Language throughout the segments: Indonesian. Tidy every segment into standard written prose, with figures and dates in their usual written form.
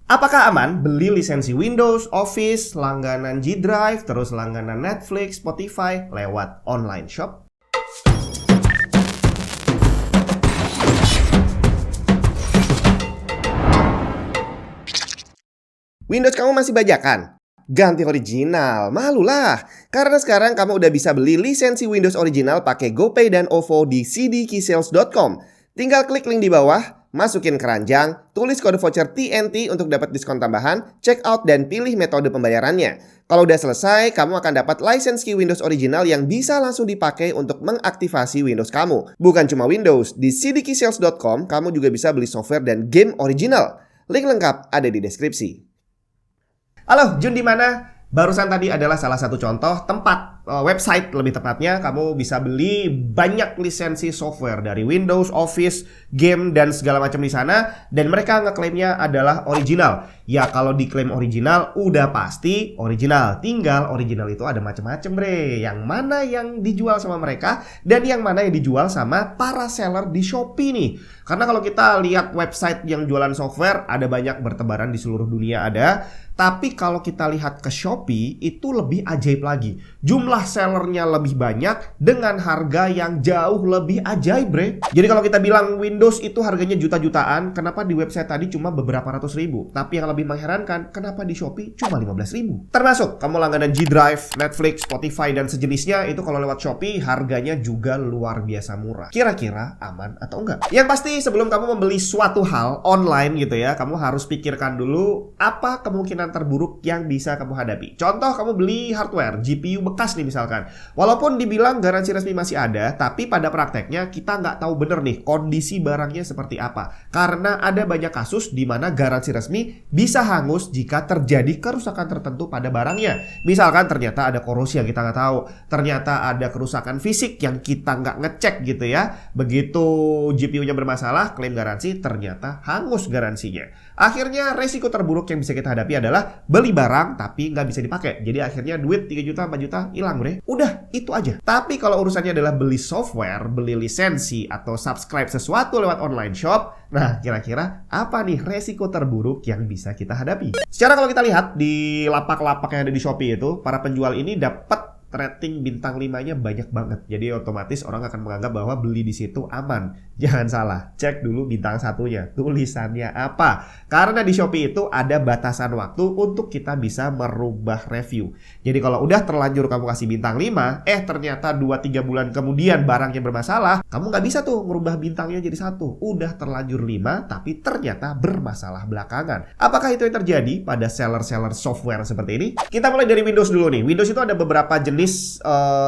Apakah aman beli lisensi Windows, Office, langganan G Drive, terus langganan Netflix, Spotify lewat online shop? Windows kamu masih bajakan? Ganti original, malulah. Karena sekarang kamu udah bisa beli lisensi Windows original pakai GoPay dan OVO di cdkeysales.com. Tinggal klik link di bawah, masukin keranjang, tulis kode voucher TNT untuk dapat diskon tambahan, check out dan pilih metode pembayarannya. Kalau udah selesai, kamu akan dapat lisensi Windows original yang bisa langsung dipakai untuk mengaktifasi Windows kamu. Bukan cuma Windows, di cdkeysales.com kamu juga bisa beli software dan game original. Link lengkap ada di deskripsi. Halo, Jun di mana? Barusan tadi adalah salah satu contoh tempat website lebih tepatnya kamu bisa beli banyak lisensi software dari Windows, Office, game dan segala macam di sana dan mereka ngeklaimnya adalah original. Ya kalau diklaim original udah pasti original. Tinggal original itu ada macam-macam bre. Yang mana yang dijual sama mereka dan yang mana yang dijual sama para seller di Shopee nih. Karena kalau kita lihat website yang jualan software ada banyak bertebaran di seluruh dunia ada. Tapi kalau kita lihat ke Shopee itu lebih ajaib lagi. Jumlah sellernya lebih banyak dengan harga yang jauh lebih ajaib bre. Jadi kalau kita bilang Windows itu harganya juta-jutaan, kenapa di website tadi cuma beberapa ratus ribu? Tapi yang lebih mengherankan, kenapa di Shopee cuma 15.000? Termasuk kamu langganan G Drive, Netflix, Spotify dan sejenisnya itu kalau lewat Shopee harganya juga luar biasa murah. Kira-kira aman atau enggak? Yang pasti sebelum kamu membeli suatu hal online gitu ya, kamu harus pikirkan dulu apa kemungkinan terburuk yang bisa kamu hadapi. Contoh kamu beli hardware, GPU bekas nih misalkan. Walaupun dibilang garansi resmi masih ada, tapi pada prakteknya kita nggak tahu bener nih kondisi barangnya seperti apa. Karena ada banyak kasus di mana garansi resmi bisa hangus jika terjadi kerusakan tertentu pada barangnya. Misalkan ternyata ada korosi yang kita nggak tahu, ternyata ada kerusakan fisik yang kita nggak ngecek gitu ya. Begitu GPU-nya bermasalah, klaim garansi ternyata hangus garansinya. Akhirnya resiko terburuk yang bisa kita hadapi adalah beli barang tapi nggak bisa dipakai. Jadi akhirnya duit 3 juta, 4 juta hilang bre. Udah, itu aja. Tapi kalau urusannya adalah beli software, beli lisensi, atau subscribe sesuatu lewat online shop, nah kira-kira apa nih resiko terburuk yang bisa kita hadapi? Secara kalau kita lihat di lapak-lapak yang ada di Shopee itu, para penjual ini dapat rating bintang 5-nya banyak banget. Jadi otomatis orang akan menganggap bahwa beli di situ aman. Jangan salah, cek dulu bintang 1-nya. Tulisannya apa? Karena di Shopee itu ada batasan waktu untuk kita bisa merubah review. Jadi kalau udah terlanjur kamu kasih bintang 5, ternyata 2-3 bulan kemudian barangnya bermasalah, kamu nggak bisa tuh merubah bintangnya jadi 1. Udah terlanjur 5, tapi ternyata bermasalah belakangan. Apakah itu yang terjadi pada seller-seller software seperti ini? Kita mulai dari Windows dulu nih. Windows itu ada beberapa jenis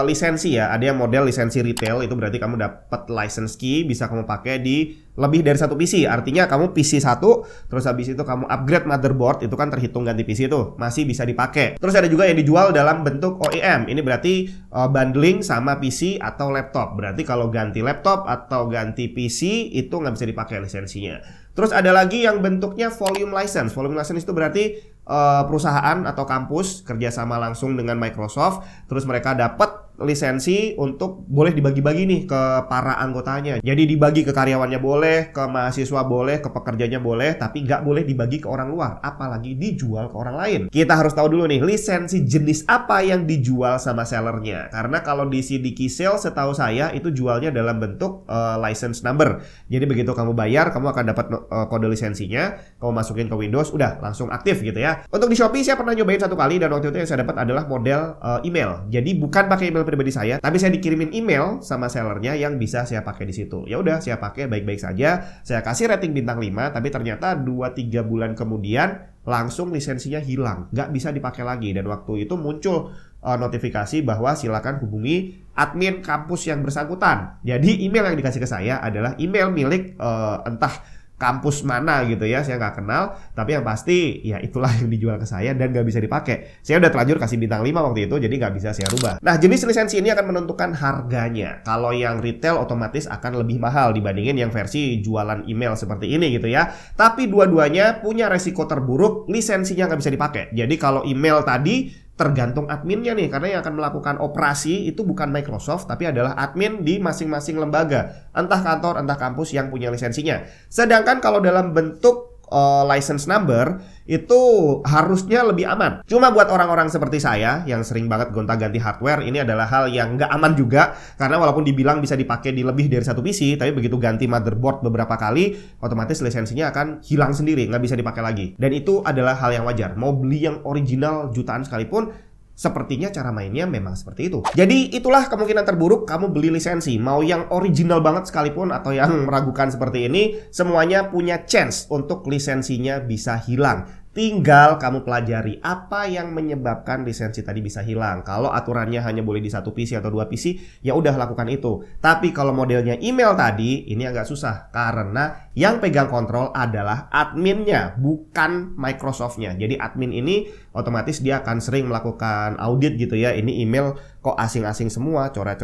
lisensi ya. Ada yang model lisensi retail, itu berarti kamu dapat license key, bisa kamu pakai di lebih dari satu PC. Artinya kamu PC 1, terus habis itu kamu upgrade motherboard, itu kan terhitung ganti PC itu, masih bisa dipakai. Terus ada juga yang dijual dalam bentuk OEM. Ini berarti bundling sama PC atau laptop. Berarti kalau ganti laptop atau ganti PC itu nggak bisa dipakai lisensinya. Terus ada lagi yang bentuknya volume license. Volume license itu berarti perusahaan atau kampus kerjasama langsung dengan Microsoft, terus mereka dapat lisensi untuk boleh dibagi-bagi nih ke para anggotanya. Jadi dibagi ke karyawannya boleh, ke mahasiswa boleh, ke pekerjanya boleh, tapi nggak boleh dibagi ke orang luar, apalagi dijual ke orang lain. Kita harus tahu dulu nih lisensi jenis apa yang dijual sama sellernya. Karena kalau di cdkeysales setahu saya itu jualnya dalam bentuk license number. Jadi begitu kamu bayar, kamu akan dapat kode lisensinya, kamu masukin ke Windows, udah langsung aktif gitu ya. Untuk di Shopee saya pernah nyobain 1 kali dan waktu itu yang saya dapat adalah model email. Jadi bukan pakai email pribadi saya, tapi saya dikirimin email sama sellernya yang bisa saya pakai di situ. Ya udah, saya pakai baik-baik saja. Saya kasih rating bintang 5, tapi ternyata 2-3 bulan kemudian langsung lisensinya hilang, nggak bisa dipakai lagi. Dan waktu itu muncul notifikasi bahwa silakan hubungi admin kampus yang bersangkutan. Jadi email yang dikasih ke saya adalah email milik entah kampus mana gitu ya, saya nggak kenal, tapi yang pasti ya itulah yang dijual ke saya dan nggak bisa dipakai. Saya udah terlanjur kasih bintang 5 waktu itu, jadi nggak bisa saya rubah. Nah, jenis lisensi ini akan menentukan harganya. Kalau yang retail otomatis akan lebih mahal dibandingin yang versi jualan email seperti ini gitu ya. Tapi dua-duanya punya resiko terburuk, lisensinya nggak bisa dipakai. Jadi kalau email tadi tergantung adminnya nih, karena yang akan melakukan operasi itu bukan Microsoft, tapi adalah admin di masing-masing lembaga, entah kantor, entah kampus yang punya lisensinya. Sedangkan kalau dalam bentuk license number itu harusnya lebih aman. Cuma buat orang-orang seperti saya yang sering banget gonta-ganti hardware, ini adalah hal yang nggak aman juga. Karena walaupun dibilang bisa dipakai di lebih dari satu PC, tapi begitu ganti motherboard beberapa kali, otomatis lisensinya akan hilang sendiri, nggak bisa dipakai lagi. Dan itu adalah hal yang wajar. Mau beli yang original jutaan sekalipun, sepertinya cara mainnya memang seperti itu. Jadi itulah kemungkinan terburuk kamu beli lisensi. Mau yang original banget sekalipun atau yang meragukan seperti ini, semuanya punya chance untuk lisensinya bisa hilang. Tinggal kamu pelajari apa yang menyebabkan lisensi tadi bisa hilang. Kalau aturannya hanya boleh di satu PC atau dua PC, ya udah lakukan itu. Tapi kalau modelnya email tadi, ini agak susah karena yang pegang kontrol adalah adminnya, bukan Microsoft-nya. Jadi admin ini otomatis dia akan sering melakukan audit gitu ya. Ini email kok asing-asing semua, coret,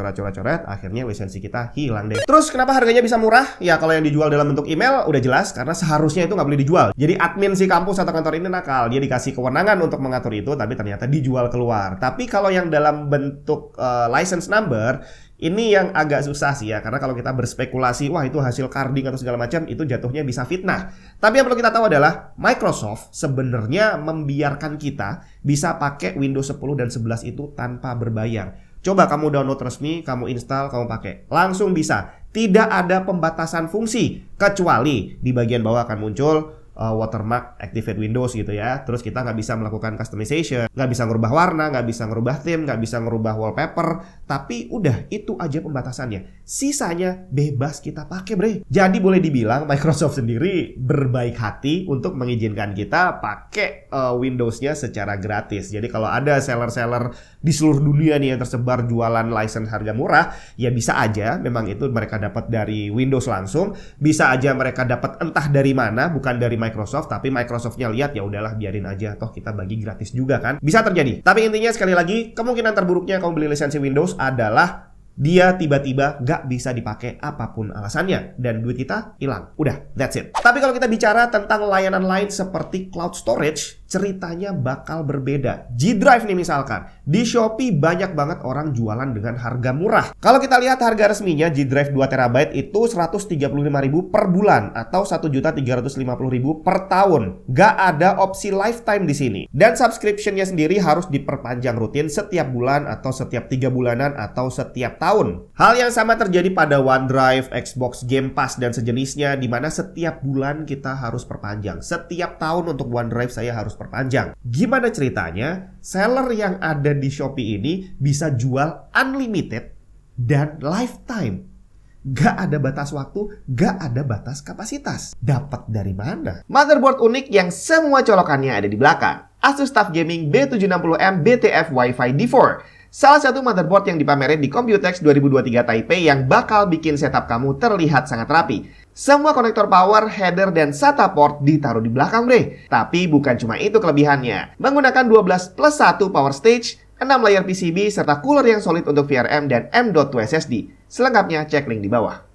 akhirnya lisensi kita hilang deh. Terus kenapa harganya bisa murah? Ya kalau yang dijual dalam bentuk email udah jelas, karena seharusnya itu nggak boleh dijual. Jadi admin si kampus atau kantor ini nakal, dia dikasih kewenangan untuk mengatur itu, tapi ternyata dijual keluar. Tapi kalau yang dalam bentuk license number, ini yang agak susah sih ya, karena kalau kita berspekulasi, wah itu hasil carding atau segala macam, itu jatuhnya bisa fitnah. Tapi yang perlu kita tahu adalah Microsoft sebenarnya membiarkan kita bisa pakai Windows 10 dan 11 itu tanpa berbayar. Coba kamu download resmi, kamu install, kamu pakai, langsung bisa. Tidak ada pembatasan fungsi, kecuali di bagian bawah akan muncul watermark activate Windows gitu ya. Terus kita nggak bisa melakukan customization, nggak bisa ngerubah warna, nggak bisa ngerubah theme, nggak bisa ngerubah wallpaper. Tapi udah, itu aja pembatasannya. Sisanya bebas kita pakai bre. Jadi boleh dibilang Microsoft sendiri berbaik hati untuk mengizinkan kita pakai Windows-nya secara gratis. Jadi kalau ada seller-seller di seluruh dunia nih yang tersebar jualan license harga murah, ya bisa aja memang itu mereka dapat dari Windows langsung, bisa aja mereka dapat entah dari mana, bukan dari Microsoft, tapi Microsoft-nya lihat ya udahlah biarin aja, toh kita bagi gratis juga kan. Bisa terjadi. Tapi intinya sekali lagi, kemungkinan terburuknya kamu beli lisensi Windows adalah dia tiba-tiba gak bisa dipakai apapun alasannya dan duit kita hilang. Udah, that's it. Tapi kalau kita bicara tentang layanan lain seperti cloud storage, ceritanya bakal berbeda. G-Drive nih misalkan, di Shopee banyak banget orang jualan dengan harga murah. Kalau kita lihat harga resminya G-Drive 2TB itu 135.000 per bulan atau 1.350.000 per tahun. Gak ada opsi lifetime di sini. Dan subscription-nya sendiri harus diperpanjang rutin setiap bulan atau setiap 3 bulanan atau setiap tahun. Hal yang sama terjadi pada OneDrive, Xbox Game Pass dan sejenisnya, di mana setiap bulan kita harus perpanjang. Setiap tahun untuk OneDrive saya harus perpanjang. Gimana ceritanya? Seller yang ada di Shopee ini bisa jual unlimited dan lifetime. Gak ada batas waktu, gak ada batas kapasitas. Dapat dari mana? Motherboard unik yang semua colokannya ada di belakang. Asus TUF Gaming B760M BTF Wi-Fi D4. Salah satu motherboard yang dipamerin di Computex 2023 Taipei yang bakal bikin setup kamu terlihat sangat rapi. Semua konektor power, header, dan SATA port ditaruh di belakang bre. Tapi bukan cuma itu kelebihannya. Menggunakan 12+1 power stage, 6 layer PCB, serta cooler yang solid untuk VRM dan M.2 SSD. Selengkapnya cek link di bawah.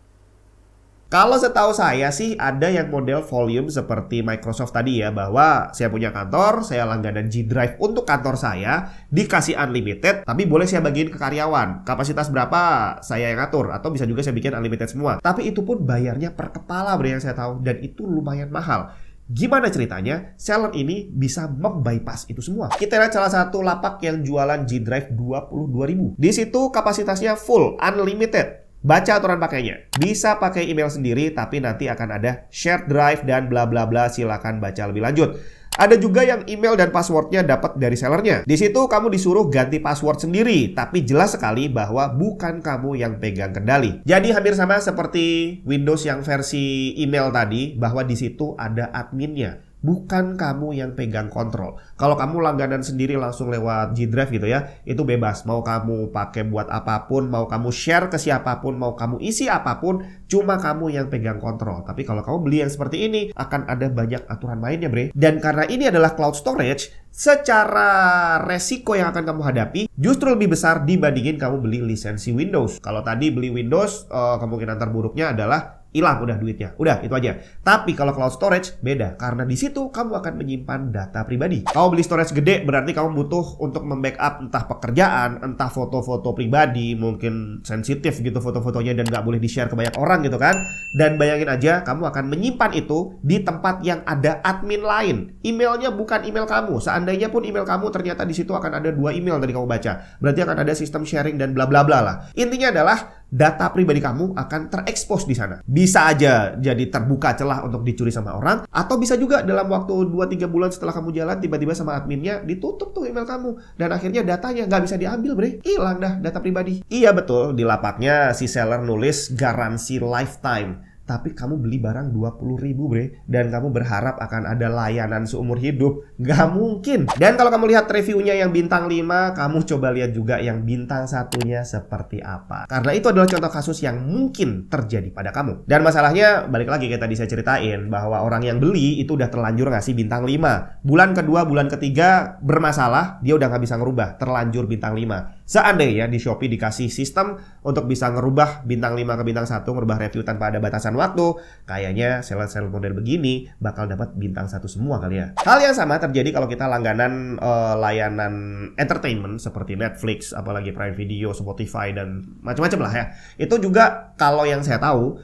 Kalau setahu saya sih ada yang model volume seperti Microsoft tadi ya, bahwa saya punya kantor, saya langganan G-Drive untuk kantor saya, dikasih unlimited, tapi boleh saya bagiin ke karyawan. Kapasitas berapa saya yang atur, atau bisa juga saya bikin unlimited semua. Tapi itu pun bayarnya per kepala bre yang saya tahu, dan itu lumayan mahal. Gimana ceritanya? Seller ini bisa membypass itu semua. Kita lihat salah satu lapak yang jualan G-Drive 22.000. Di situ kapasitasnya full, unlimited. Baca aturan pakainya. Bisa pakai email sendiri, tapi nanti akan ada shared drive dan bla bla bla. Silakan baca lebih lanjut. Ada juga yang email dan passwordnya dapat dari sellernya. Di situ kamu disuruh ganti password sendiri, tapi jelas sekali bahwa bukan kamu yang pegang kendali. Jadi hampir sama seperti Windows yang versi email tadi, bahwa di situ ada adminnya. Bukan kamu yang pegang kontrol. Kalau kamu langganan sendiri langsung lewat G-Drive gitu ya, itu bebas. Mau kamu pakai buat apapun, mau kamu share ke siapapun, mau kamu isi apapun, cuma kamu yang pegang kontrol. Tapi kalau kamu beli yang seperti ini, akan ada banyak aturan mainnya bre. Dan karena ini adalah cloud storage, secara resiko yang akan kamu hadapi justru lebih besar dibandingin kamu beli lisensi Windows. Kalau tadi beli Windows, kemungkinan terburuknya adalah hilang udah duitnya. Udah, itu aja. Tapi kalau cloud storage beda, karena di situ kamu akan menyimpan data pribadi. Kamu beli storage gede berarti kamu butuh untuk membackup entah pekerjaan, entah foto-foto pribadi, mungkin sensitif gitu foto-fotonya dan nggak boleh di-share ke banyak orang gitu kan. Dan bayangin aja kamu akan menyimpan itu di tempat yang ada admin lain. Emailnya bukan email kamu. Seandainya pun email kamu ternyata di situ akan ada 2 email tadi kamu baca. Berarti akan ada sistem sharing dan bla bla bla lah. Intinya adalah data pribadi kamu akan terekspos di sana. Bisa aja jadi terbuka celah untuk dicuri sama orang, atau bisa juga dalam waktu 2-3 bulan setelah kamu jalan tiba-tiba sama adminnya ditutup tuh email kamu dan akhirnya datanya nggak bisa diambil, bre. Hilang dah data pribadi. Iya betul, di lapaknya si seller nulis garansi lifetime. Tapi kamu beli barang 20.000 bre, dan kamu berharap akan ada layanan seumur hidup. Nggak mungkin. Dan kalau kamu lihat reviewnya yang bintang 5, kamu coba lihat juga yang bintang 1-nya seperti apa. Karena itu adalah contoh kasus yang mungkin terjadi pada kamu. Dan masalahnya, balik lagi kayak tadi saya ceritain, bahwa orang yang beli itu udah terlanjur ngasih bintang 5. Bulan kedua, bulan ketiga bermasalah, dia udah nggak bisa ngerubah, terlanjur bintang 5. Seandainya di Shopee dikasih sistem untuk bisa ngerubah bintang 5 ke bintang 1, ngerubah review tanpa ada batasan waktu, kayaknya seller-seller model begini bakal dapat bintang 1 semua kali ya. Hal yang sama terjadi kalau kita langganan layanan entertainment seperti Netflix, apalagi Prime Video, Spotify, dan macam-macam lah ya. Itu juga kalau yang saya tahu,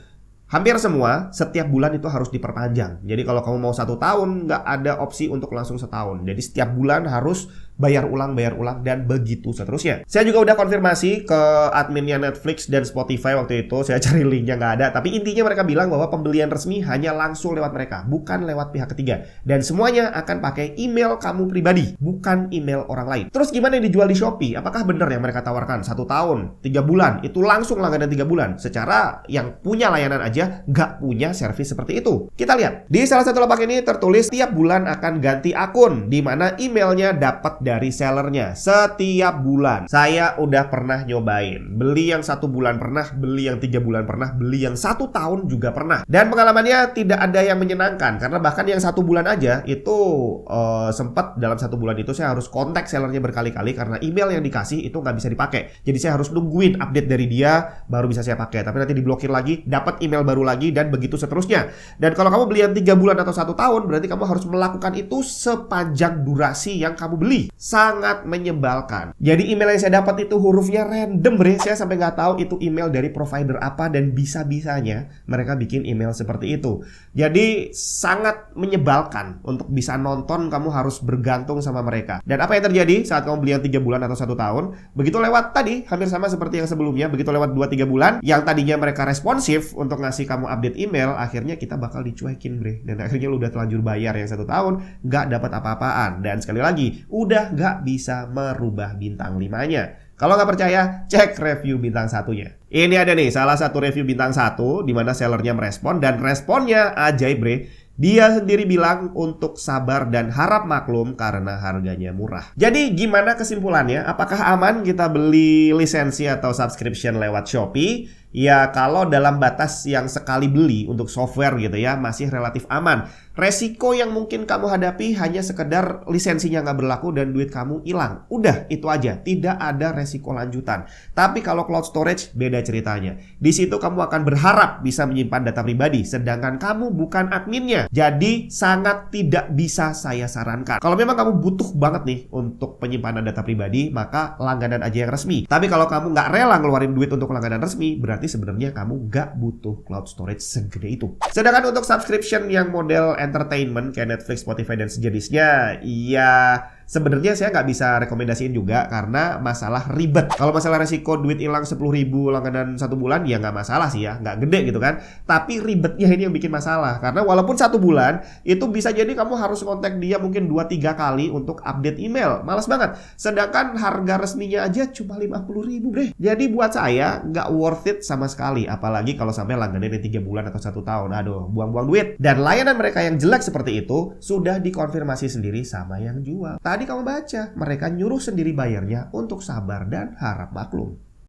hampir semua setiap bulan itu harus diperpanjang. Jadi kalau kamu mau 1 tahun, nggak ada opsi untuk langsung setahun. Jadi setiap bulan harus bayar ulang, dan begitu seterusnya. Saya juga udah konfirmasi ke adminnya Netflix dan Spotify waktu itu. Saya cari linknya nggak ada. Tapi intinya mereka bilang bahwa pembelian resmi hanya langsung lewat mereka, bukan lewat pihak ketiga. Dan semuanya akan pakai email kamu pribadi, bukan email orang lain. Terus gimana yang dijual di Shopee? Apakah benar yang mereka tawarkan 1 tahun, 3 bulan, itu langsung langganan 3 bulan? Secara yang punya layanan aja nggak punya servis seperti itu. Kita lihat. Di salah satu lapak ini tertulis tiap bulan akan ganti akun, di mana emailnya dapat dari sellernya setiap bulan. Saya udah pernah nyobain. Beli yang 1 bulan pernah, beli yang 3 bulan pernah, beli yang 1 tahun juga pernah. Dan pengalamannya tidak ada yang menyenangkan. Karena bahkan yang 1 bulan aja itu sempat dalam 1 bulan itu saya harus kontak sellernya berkali-kali karena email yang dikasih itu nggak bisa dipakai. Jadi saya harus nungguin update dari dia baru bisa saya pakai. Tapi nanti diblokir lagi, dapat email baru lagi, dan begitu seterusnya. Dan kalau kamu beli yang 3 bulan atau 1 tahun, berarti kamu harus melakukan itu sepanjang durasi yang kamu beli. Sangat menyebalkan. Jadi email yang saya dapat itu hurufnya random bre. Saya sampai nggak tahu itu email dari provider apa, dan bisa-bisanya mereka bikin email seperti itu. Jadi sangat menyebalkan. Untuk bisa nonton kamu harus bergantung sama mereka. Dan apa yang terjadi saat kamu beli yang 3 bulan atau 1 tahun? Begitu lewat tadi, hampir sama seperti yang sebelumnya. Begitu lewat 2-3 bulan, yang tadinya mereka responsif untuk ngasih kamu update email, akhirnya kita bakal dicuekin bre. Dan akhirnya lu udah terlanjur bayar yang 1 tahun, nggak dapat apa-apaan. Dan sekali lagi, udah nggak bisa merubah bintang 5-nya. Kalau nggak percaya, cek review bintang 1-nya. Ini ada nih salah satu review bintang 1 di mana sellernya merespon, dan responnya ajaib bre. Dia sendiri bilang untuk sabar dan harap maklum karena harganya murah. Jadi gimana kesimpulannya? Apakah aman kita beli lisensi atau subscription lewat Shopee? Ya kalau dalam batas yang sekali beli untuk software gitu ya, masih relatif aman. Resiko yang mungkin kamu hadapi hanya sekedar lisensinya nggak berlaku dan duit kamu hilang. Udah, itu aja. Tidak ada resiko lanjutan. Tapi kalau cloud storage, beda ceritanya. Di situ kamu akan berharap bisa menyimpan data pribadi, sedangkan kamu bukan adminnya. Jadi sangat tidak bisa saya sarankan. Kalau memang kamu butuh banget nih untuk penyimpanan data pribadi, maka langganan aja yang resmi. Tapi kalau kamu nggak rela ngeluarin duit untuk langganan resmi, berarti sebenarnya kamu nggak butuh cloud storage segede itu. Sedangkan untuk subscription yang model entertainment kayak Netflix, Spotify, dan sejenisnya, ya sebenarnya saya nggak bisa rekomendasiin juga karena masalah ribet. Kalau masalah resiko duit hilang 10.000 langganan 1 bulan, ya nggak masalah sih ya, nggak gede gitu kan. Tapi ribetnya ini yang bikin masalah. Karena walaupun 1 bulan, itu bisa jadi kamu harus kontak dia mungkin 2-3 kali untuk update email. Malas banget. Sedangkan harga resminya aja cuma 50.000 bre. Jadi buat saya nggak worth it sama sekali. Apalagi kalau sampai langganannya 3 bulan atau 1 tahun. Aduh, buang-buang duit. Dan layanan mereka yang jelek seperti itu sudah dikonfirmasi sendiri sama yang jual. Tadi kamu baca, mereka nyuruh sendiri bayarnya untuk sabar dan harap maklum.